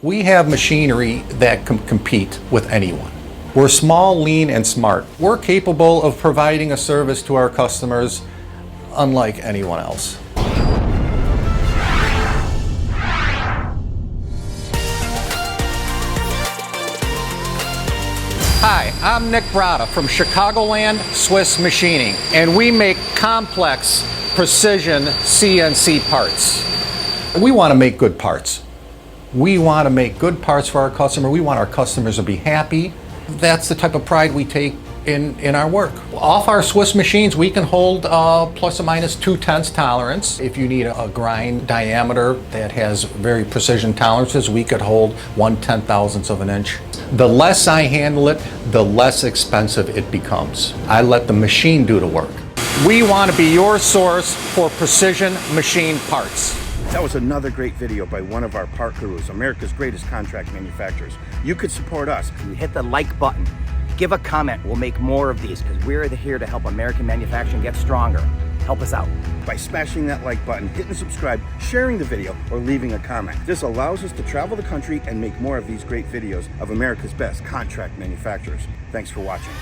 We have machinery that can compete with anyone. We're small, lean, and smart. We're capable of providing a service to our customers unlike anyone else. Hi, I'm Nick Brada from Chicagoland Swiss Machining, and we make complex precision CNC parts. We want to make good parts. We want to make good parts for our customer. We want our customers to be happy. That's the type of pride we take in our work. Off our Swiss machines, we can hold plus or minus 2/10 tolerance. If you need a grind diameter that has very precision tolerances, we could hold 1/10,000th of an inch. The less I handle it, the less expensive it becomes. I let the machine do the work. We want to be your source for precision machine parts. That was another great video by one of our part gurus, America's greatest contract manufacturers. You could support us. You hit the like button, give a comment, we'll make more of these because we're here to help American manufacturing get stronger. Help us out. By smashing that like button, hitting subscribe, sharing the video, or leaving a comment. This allows us to travel the country and make more of these great videos of America's best contract manufacturers. Thanks for watching.